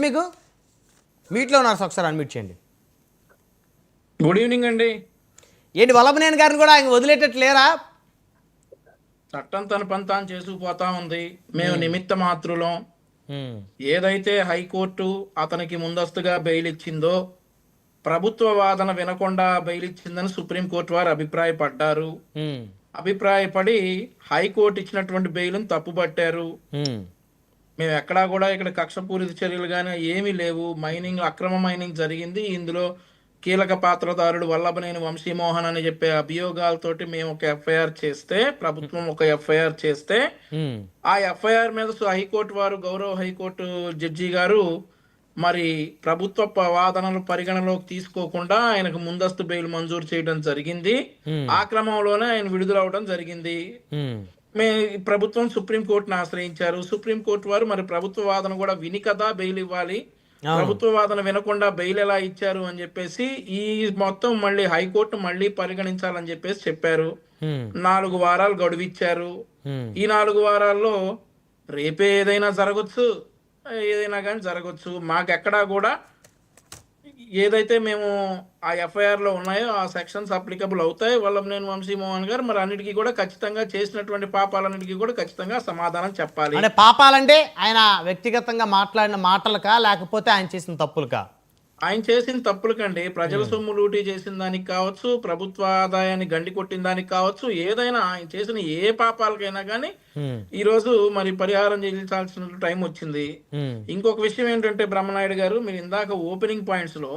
మీకు మీట్లో ఉన్నారు ఒకసారి అన్మ్యూట్ చేయండి. గుడ్ ఈవినింగ్ అండి. ఏంటి వల్లభనేని గారిని కూడా ఆయన వదిలేటట్టు లేరా? చట్టం తన పని తాను చేసుకుపోతా ఉంది. మేము నిమిత్త మాత్రులం. ఏదైతే హైకోర్టు అతనికి ముందస్తుగా బెయిల్ ఇచ్చిందో, ప్రభుత్వ వాదన వినకుండా బెయిల్ ఇచ్చిందని సుప్రీంకోర్టు వారు అభిప్రాయపడ్డారు. అభిప్రాయపడి హైకోర్టు ఇచ్చినటువంటి బెయిల్ను తప్పుపట్టారు. మేము ఎక్కడా కూడా ఇక్కడ కక్షపూరిత చర్యలు కానీ ఏమీ లేవు. అక్రమ మైనింగ్ జరిగింది. ఇందులో కీలక పాత్రదారుడు వల్లభనేని వంశీమోహన్ అని చెప్పే అభియోగాలతోటి మేము ఒక ఎఫ్ఐఆర్ చేస్తే, ప్రభుత్వం ఒక ఎఫ్ఐఆర్ చేస్తే, ఆ ఎఫ్ఐఆర్ మీద హైకోర్టు వారు, గౌరవ హైకోర్టు జడ్జి గారు మరి ప్రభుత్వ వాదనలు పరిగణలోకి తీసుకోకుండా ఆయనకు ముందస్తు బెయిల్ మంజూరు చేయడం జరిగింది. ఆ క్రమంలోనే ఆయన విడుదలవడం జరిగింది. ప్రభుత్వం సుప్రీంకోర్టును ఆశ్రయించారు. సుప్రీంకోర్టు వారు మరి ప్రభుత్వ వాదన కూడా విని కదా బెయిల్ ఇవ్వాలి, ప్రభుత్వ వాదన వినకుండా బెయిల్ ఎలా ఇచ్చారు అని చెప్పేసి ఈ మొత్తం మళ్ళీ హైకోర్టు మళ్ళీ పరిగణించాలని చెప్పేసి చెప్పారు. 4 వారాలు గడువిచ్చారు. ఈ 4 వారాల్లో రేపే ఏదైనా జరగచ్చు, ఏదైనా కానీ జరగచ్చు. మాకెక్కడా కూడా ఏదైతే మేము ఆ ఎఫ్ఐఆర్ లో ఉన్నాయో ఆ సెక్షన్స్ అప్లికబుల్ అవుతాయి. వల్లభనేని వంశీమోహన్ గారు మరి అన్నిటికీ కూడా ఖచ్చితంగా చేసినటువంటి పాపాలన్నిటికీ కూడా ఖచ్చితంగా సమాధానం చెప్పాలి. అంటే పాపాలంటే ఆయన వ్యక్తిగతంగా మాట్లాడిన మాటలకా లేకపోతే ఆయన చేసిన తప్పులకా? ఆయన చేసిన తప్పులకండి. ప్రజల సొమ్ము లూటీ చేసిన దానికి కావచ్చు, ప్రభుత్వ ఆదాయాన్ని గండి కొట్టిన దానికి కావచ్చు, ఏదైనా ఆయన చేసిన ఏ పాపాలకైనా కానీ ఈ రోజు మరి పరిహారం చెల్లించాల్సిన టైం వచ్చింది. ఇంకొక విషయం ఏంటంటే బ్రహ్మనాయుడు గారు, మీరు ఇందాక ఓపెనింగ్ పాయింట్స్ లో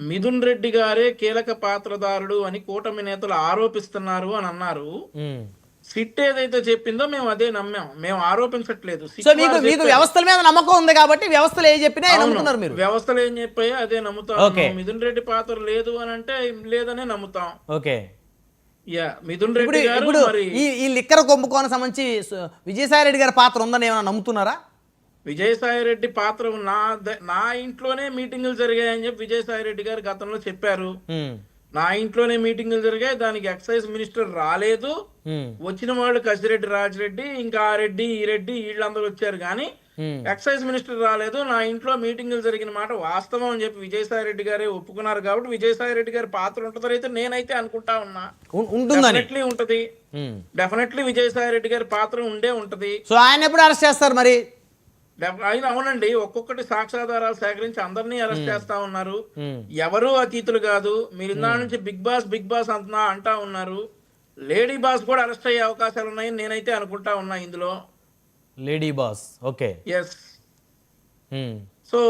మిథున్ రెడ్డి గారే కీలక పాత్రదారుడు అని కూటమి నేతలు ఆరోపిస్తున్నారు అని అన్నారు. సిట్ ఏదైతే చెప్పిందో మేము అదే నమ్మాం, మేము ఆరోపించట్లేదు. మీకు వ్యవస్థల మీద నమ్మకం ఉంది కాబట్టి వ్యవస్థలు ఏం చెప్పినా నమ్ముతున్నారు మీరు. వ్యవస్థలు ఏం చెప్పాయో అదే నమ్ముతాం. మిథున్ రెడ్డి పాత్ర లేదు అని అంటే లేదనే నమ్ముతాం. ఓకే, మిథున్ రెడ్డి గారు ఈ లిక్కర్ కుంభకోణం సంబంధించి విజయసాయి రెడ్డి గారి పాత్ర ఉందని ఏమైనా నమ్ముతున్నారా? విజయసాయి రెడ్డి పాత్ర నా ఇంట్లోనే మీటింగులు జరిగాయని చెప్పి విజయసాయి రెడ్డి గారు గతంలో చెప్పారు. నా ఇంట్లోనే మీటింగులు జరిగాయి, దానికి ఎక్సైజ్ మినిస్టర్ రాలేదు. వచ్చిన వాళ్ళు కసిరెడ్డి రాజిరెడ్డి, ఇంకా ఆ రెడ్డి ఈ రెడ్డి వీళ్ళందరూ వచ్చారు కానీ ఎక్సైజ్ మినిస్టర్ రాలేదు. నా ఇంట్లో మీటింగులు జరిగిన మాట వాస్తవం అని చెప్పి విజయసాయి రెడ్డి గారే ఒప్పుకున్నారు. కాబట్టి విజయసాయి రెడ్డి గారి పాత్ర ఉంటుందని అయితే నేనైతే అనుకుంటా ఉన్నా. డెఫినెట్లీ ఉంటది, డెఫినెట్లీ విజయసాయి రెడ్డి గారి పాత్ర ఉండే ఉంటది. సో ఆయన ఎప్పుడు అరెస్ట్ చేస్తారు మరి? ఆయన అవునండి, ఒక్కొక్కటి సాక్ష్యాధారాలు సేకరించి అందరినీ అరెస్ట్ చేస్తా ఉన్నారు. ఎవరు అతీతులు కాదు. మీరు ఇందా నుంచి బిగ్ బాస్ అంటా ఉన్నారు. లేడీ బాస్ కూడా అరెస్ట్ అయ్యే అవకాశాలు ఉన్నాయని నేనైతే అనుకుంటా ఉన్నా ఇందులో. Lady boss, okay, yes. So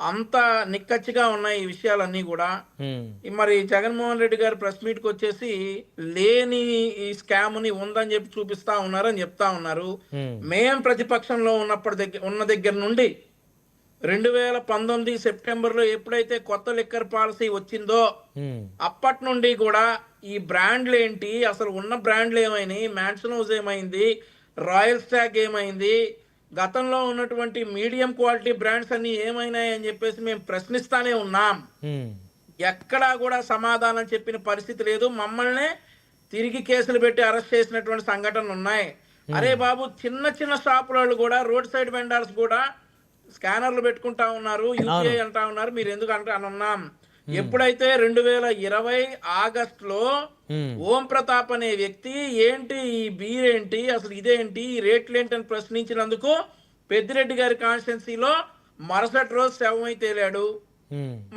అంత నిక్కచ్చిగా ఉన్నాయి ఈ విషయాలన్నీ కూడా. మరి జగన్మోహన్ రెడ్డి గారు ప్రెస్ మీట్ కి వచ్చేసి లేని ఈ స్కామ్ ని ఉందని చెప్పి చూపిస్తా ఉన్నారని చెప్తా ఉన్నారు. మేం ప్రతిపక్షంలో ఉన్న దగ్గర నుండి 2019 సెప్టెంబర్ లో ఎప్పుడైతే కొత్త లిక్కర్ పాలసీ వచ్చిందో అప్పటి నుండి కూడా ఈ బ్రాండ్లు ఏంటి, అసలు ఉన్న బ్రాండ్లు ఏమైనాయి, మ్యాన్షన్ హౌస్ ఏమైంది, రాయల్ స్టాగ్ ఏమైంది, గతంలో ఉన్నటువంటి మీడియం క్వాలిటీ బ్రాండ్స్ అన్ని ఏమైనాయి అని చెప్పేసి మేము ప్రశ్నిస్తానే ఉన్నాం. ఎక్కడా కూడా సమాధానం చెప్పిన పరిస్థితి లేదు. మమ్మల్ని తిరిగి కేసులు పెట్టి అరెస్ట్ చేసినటువంటి సంఘటనలు ఉన్నాయి. అరే బాబు, చిన్న షాపుల వాళ్ళు కూడా, రోడ్ సైడ్ వెండర్స్ కూడా స్కానర్లు పెట్టుకుంటా ఉన్నారు, యూపీఐ అంటా ఉన్నారు. మీరు ఎందుకు అంటున్నాం? ఎప్పుడైతే 2020 ఆగస్టులో ఓం ప్రతాప్ అనే వ్యక్తి ఏంటి ఈ బీర్ ఏంటి, అసలు ఇదేంటి, ఈ రేట్లు ఏంటి అని ప్రశ్నించినందుకు పెద్దిరెడ్డి గారి కాన్స్టిట్యున్సీలో మరుసటి రోజు శవమై తేలాడు.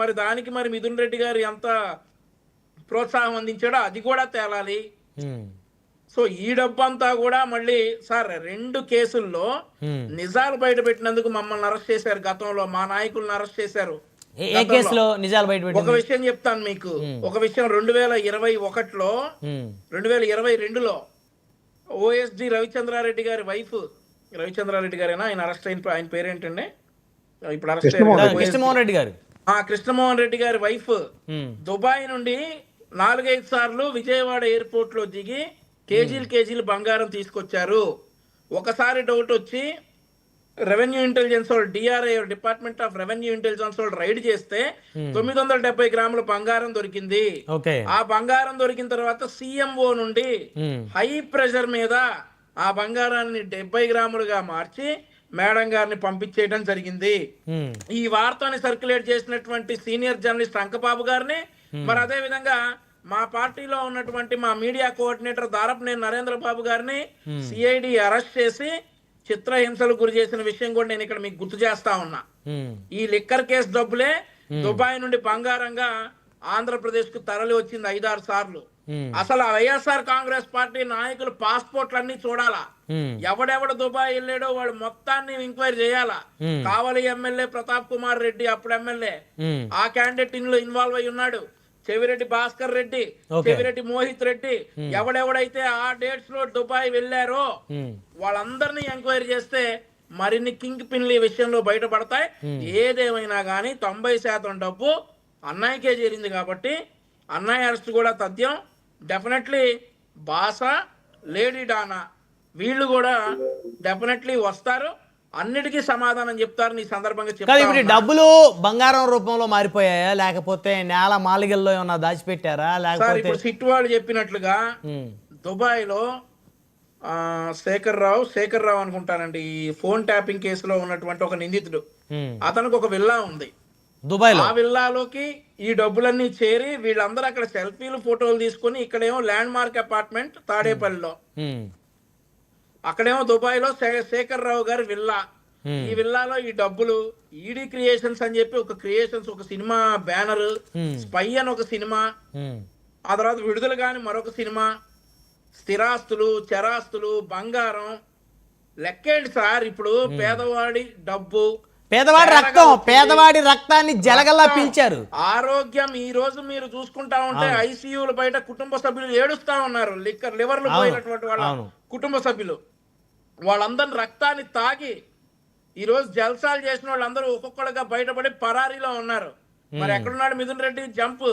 మరి దానికి మరి మిథున్ రెడ్డి గారు ఎంత ప్రోత్సాహం అందించాడో అది కూడా తేలాలి. సో ఈ డబ్బంతా కూడా మళ్ళీ సార్ 2 కేసుల్లో నిజాలు బయట పెట్టినందుకు మమ్మల్ని అరెస్ట్ చేశారు. గతంలో మా నాయకులను అరెస్ట్ చేశారు. ఏ కేసులో నిజాలు బయట? ఒక విషయం చెప్తాను మీకు. ఒక విషయం 2021లో 2022లో ఓఎస్డి రవిచంద్రారెడ్డి గారి వైఫ్, రవిచంద్రారెడ్డి గారేనా ఆయన అరెస్ట్ అయిన, ఆయన పేరేంటండి ఇప్పుడు అరెస్ట్ అయ్యారు? కృష్ణమోహన్ రెడ్డి గారు. కృష్ణమోహన్ రెడ్డి గారి వైఫ్ దుబాయ్ నుండి 4-5 సార్లు విజయవాడ ఎయిర్పోర్ట్ లో దిగి కేజీలు బంగారం తీసుకొచ్చారు. ఒకసారి డౌట్ వచ్చి రెవెన్యూ ఇంటెలిజెన్స్ వాళ్ళు, DRI department of revenue intelligence వాళ్ళు రైడ్ చేస్తే 970 గ్రాముల బంగారం దొరికింది. ఆ బంగారం దొరికిన తర్వాత సిఎంఓ నుండి హై ప్రెషర్ మీద ఆ బంగారాన్ని 70 గ్రాములుగా మార్చి మేడం గారిని పంపించేయడం జరిగింది. ఉమ్, ఈ వార్తని సర్క్యులేట్ చేసినటువంటి సీనియర్ జర్నలిస్ట్ అంకబాబు గారిని, మరి అదే విధంగా మా పార్టీలో ఉన్నటువంటి మా మీడియా కోఆర్డినేటర్ దారపనేని నరేంద్ర బాబు గారిని సిఐడి అరెస్ట్ చేసి చిత్రహింసలకు గురి చేసిన విషయం కూడా నేను ఇక్కడ మీకు గుర్తు చేస్తా ఉన్నా. ఉమ్, ఈ లిక్కర్ కేసు డబ్బులే దుబాయ్ నుండి బంగారంగా ఆంధ్రప్రదేశ్ కు తరలి వచ్చింది 5-6 సార్లు. ఉమ్, అసలు ఆ వైఎస్ఆర్ కాంగ్రెస్ పార్టీ నాయకులు పాస్పోర్ట్లన్నీ చూడాలా, ఉమ్, ఎవడెవడు దుబాయ్ వెళ్ళాడో వాడు మొత్తాన్ని ఎంక్వైరీ చేయాలా. కావలి ఎమ్మెల్యే ప్రతాప్ కుమార్ రెడ్డి అప్పుడు ఎమ్మెల్యే ఉమ్, ఆ క్యాండిడేట్ ఇందులో ఇన్వాల్వ్ అయి ఉన్నాడు. చెవిరెడ్డి భాస్కర్ రెడ్డి, చెవిరెడ్డి మోహిత్ రెడ్డి, ఎవడెవడైతే ఆ డేట్స్ లో దుబాయ్ వెళ్ళారో ఉమ్, వాళ్ళందరినీ ఎంక్వైరీ చేస్తే మరిన్ని కింగ్ పిన్లు ఈ విషయంలో బయటపడతాయి. ఏదేమైనా కానీ 90% డబ్బు అన్నయ్యకే చేరింది కాబట్టి అన్నయ్య అరెస్ట్ కూడా తథ్యం. డెఫినెట్లీ బాస, లేడీ డానా వీళ్ళు కూడా డెఫినెట్లీ వస్తారు, అన్నిటికీ సమాధానం చెప్తారు. ఈ సందర్భంగా కాదు ఇప్పుడు ఈ చెప్తారు. డబ్బులు బంగారం రూపంలో మారిపోయాయా, లేకపోతే నేల మాలిగల్లో ఏమన్నా దాచిపెట్టారా, సార్ లేకపోతే ఇప్పుడు సిట్ వాళ్ళు చెప్పినట్లుగా ఉమ్, దుబాయ్ లో శేఖర్ రావు అనుకుంటానండి, ఈ ఫోన్ ట్యాపింగ్ కేసులో ఉన్నటువంటి ఒక నిందితుడు, ఉమ్, అతనికి ఒక విల్లా ఉంది. దుబాయ్లో ఆ విల్లాలోకి ఈ డబ్బులన్నీ చేరి వీళ్ళందరూ అక్కడ సెల్ఫీలు ఫోటోలు తీసుకొని, ఇక్కడేమో ల్యాండ్ మార్క్ అపార్ట్మెంట్ తాడేపల్లిలో, ఉమ్, అక్కడేమో దుబాయ్ లో శేఖర్ రావు గారి విల్లా. ఈ విల్లాలో ఈ డబ్బులు ఈడీ క్రియేషన్స్ అని చెప్పి ఒక క్రియేషన్స్ ఒక సినిమా బ్యానర్, స్పై అని ఒక సినిమా, ఉమ్, ఆ తర్వాత విడుదల కాని మరొక సినిమా, స్థిరాస్తులు, చరాస్తులు, బంగారం, లెక్కేంటి సార్. ఇప్పుడు పేదవాడి డబ్బు, పేదవాడి రక్తం, పేదవాడి రక్తాన్ని జలగల్లా పీల్చారు. ఆరోగ్యం ఈ రోజు మీరు చూసుకుంటా ఉంటే ఐసీయూల బయట కుటుంబ సభ్యులు ఏడుస్తా ఉన్నారు. లివర్లు పోయినటువంటి వాళ్ళ కుటుంబ సభ్యులు, వాళ్ళందరి రక్తాన్ని తాగి ఈ రోజు జల్సాలు చేసిన వాళ్ళందరూ ఒక్కొక్కడుగా బయటపడి పరారీలో ఉన్నారు. మరి ఎక్కడున్నాడు మిథున్ రెడ్డి? జంప్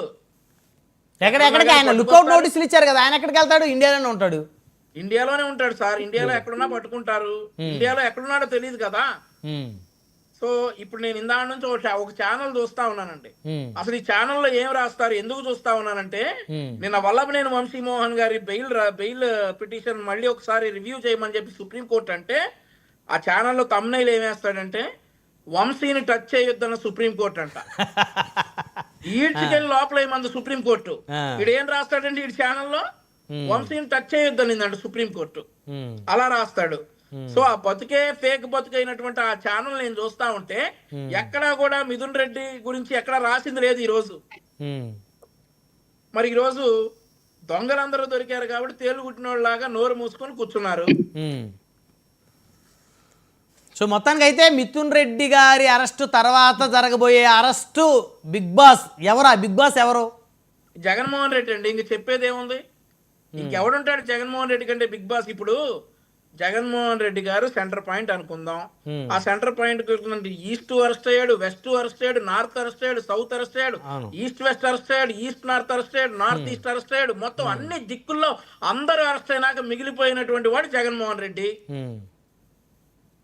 ఎక్కడికి ఆయన లుకౌట్ నోటీసులు ఇచ్చారు కదా, ఆయన ఎక్కడికి వెళ్తాడు? ఇండియాలోనే ఉంటాడు. ఇండియాలోనే ఉంటాడు సార్. ఇండియాలో ఎక్కడున్నా పట్టుకుంటారు. ఇండియాలో ఎక్కడున్నాడో తెలియదు కదా. ఉమ్, సో ఇప్పుడు నేను ఇందాక నుంచి ఒక ఛానల్ చూస్తా ఉన్నానండి. ఉమ్, అసలు ఈ ఛానల్లో ఏం రాస్తారు, ఎందుకు చూస్తా ఉన్నానంటే, నిన్న వల్లభనేని వంశీమోహన్ గారి బెయిల్ పిటిషన్ మళ్ళీ ఒకసారి రివ్యూ చేయమని చెప్పి సుప్రీంకోర్టు అంటే, ఆ ఛానల్లో తమ్నైల్ ఏమేస్తాడంటే వంశీని టచ్ చేయొద్దన్న సుప్రీంకోర్టు అంట. ఈడ్చికెళ్ళి లోపల ఏమంది సుప్రీంకోర్టు. వీడు ఏం రాస్తాడంటే ఈ ఛానల్లో వంశీని టచ్ చేయొద్దనిందంట సుప్రీంకోర్టు. అలా రాస్తాడు. సో ఆ బతుకే ఫేక్ బతుకైనటువంటి ఆ ఛానల్ నేను చూస్తా ఉంటే ఎక్కడా కూడా మిథున్ రెడ్డి గురించి ఎక్కడా రాసింది లేదు ఈ రోజు. మరి ఈ రోజు దొంగలందరూ దొరికారు కాబట్టి తేలు కుట్టిన వాళ్ళలాగా నోరు మూసుకొని కూర్చున్నారు. సో మొత్తానికి అయితే మిథున్ రెడ్డి గారి అరెస్టు తర్వాత జరగబోయే అరెస్టు బిగ్ బాస్ ఎవరు? ఆ బిగ్ బాస్ ఎవరు? జగన్మోహన్ రెడ్డి అండి. ఇంక చెప్పేది ఏముంది? ఇంకెవడుంటాడు జగన్మోహన్ రెడ్డి కంటే బిగ్ బాస్? ఇప్పుడు జగన్మోహన్ రెడ్డి గారు సెంటర్ పాయింట్ అనుకుందాం. ఆ సెంటర్ పాయింట్ ఈస్ట్ అరెస్ట్ అయ్యాడు, వెస్ట్ అరెస్ట్ అయ్యాడు, నార్త్ అరెస్ట్ అయ్యాడు, సౌత్ అరెస్ట్ అయ్యాడు, ఈస్ట్ వెస్ట్ అరెస్ట్ అయ్యాడు, ఈస్ట్ నార్త్ అరెస్ట్ అయ్యాడు, నార్త్ ఈస్ట్ అరెస్ట్ అయ్యాడు. మొత్తం అన్ని దిక్కుల్లో అందరూ అరెస్ట్ అయినాక మిగిలిపోయినటువంటి వాడు జగన్మోహన్ రెడ్డి.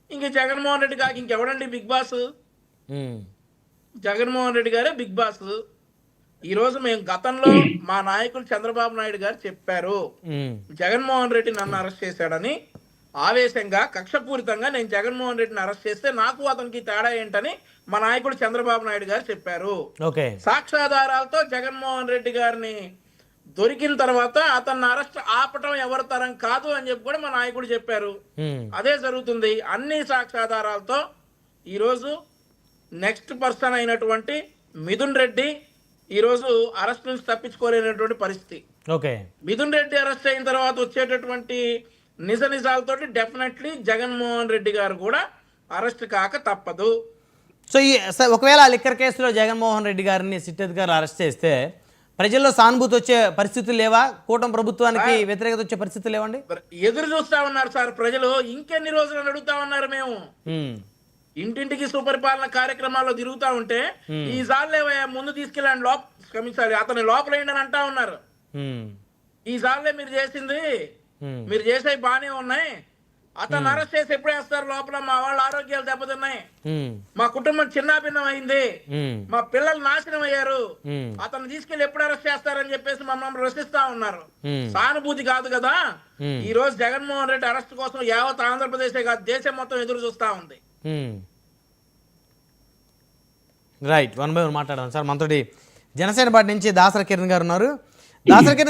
ఇంక జగన్మోహన్ రెడ్డి కాక ఇంకెవడండి బిగ్ బాస్? జగన్మోహన్ రెడ్డి గారే బిగ్ బాస్. ఈ రోజు మేము గతంలో మా నాయకులు చంద్రబాబు నాయుడు గారు చెప్పారు, జగన్మోహన్ రెడ్డి నన్ను అరెస్ట్ చేశాడని. ఆవేశంగా కక్షపూరితంగా నేను జగన్మోహన్ రెడ్డిని అరెస్ట్ చేస్తే నాకు అతనికి తేడా ఏంటని మా నాయకుడు చంద్రబాబు నాయుడు గారు చెప్పారు. సాక్ష్యాధారాలతో జగన్మోహన్ రెడ్డి గారిని దొరికిన తర్వాత అతన్ని అరెస్ట్ ఆపటం ఎవరి తరం కాదు అని చెప్పి కూడా మా నాయకుడు చెప్పారు. అదే జరుగుతుంది. అన్ని సాక్ష్యాధారాలతో ఈరోజు నెక్స్ట్ పర్సన్ అయినటువంటి మిథున్ రెడ్డి ఈరోజు అరెస్ట్ నుంచి తప్పించుకోలేనటువంటి పరిస్థితి. మిథున్ రెడ్డి అరెస్ట్ అయిన తర్వాత వచ్చేటటువంటి నిజ నిజాలతోటి డెఫినెట్లీ జగన్మోహన్ రెడ్డి గారు కూడా అరెస్ట్ కాక తప్పదు. సో ఒకవేళ లిక్కర్ కేసులో జగన్మోహన్ రెడ్డి గారిని సిట్ అధికారులు అరెస్ట్ చేస్తే ప్రజల్లో సానుభూతి వచ్చే పరిస్థితులు లేవా? కూటమి ప్రభుత్వానికి వ్యతిరేకత వచ్చే పరిస్థితులు లేవండి? ఎదురు చూస్తా ఉన్నారు సార్ ప్రజలు. ఇంకెన్ని రోజులు అడుగుతా ఉన్నారు. మేము ఇంటింటికి సుపరిపాలన కార్యక్రమాల్లో తిరుగుతా ఉంటే ఈ జాలేవయ్యా ముందు తీసుకెళ్ళండి క్షమించాలి అతని లోపల ఏంటని అంటా ఉన్నారు. ఈ జాలే మీరు చేసింది, మీరు చేసేవి బానే ఉన్నాయి, అతను అరెస్ట్ చేసి ఎప్పుడు వేస్తారు లోపల? మా వాళ్ళ ఆరోగ్యాలు దెబ్బతిన్నాయి, మా కుటుంబం చిన్నాభిన్నం అయింది, మా పిల్లలు నాశనం అయ్యారు, అతను తీసుకెళ్లి ఎప్పుడు అరెస్ట్ చేస్తారని చెప్పేసి మమ్మల్ని ప్రశ్నిస్తా ఉన్నారు. సానుభూతి కాదు కదా. ఈ రోజు జగన్మోహన్ రెడ్డి అరెస్ట్ కోసం యావత్ ఆంధ్రప్రదేశ్ కాదు దేశం మొత్తం ఎదురు చూస్తా ఉంది. రైట్, వన్ బై వన్ మాట్లాడదాం సార్. మనతోటి జనసేన పార్టీ నుంచి దాసరి కిరణ్ గారు ఉన్నారు. దాసరి కిరణ్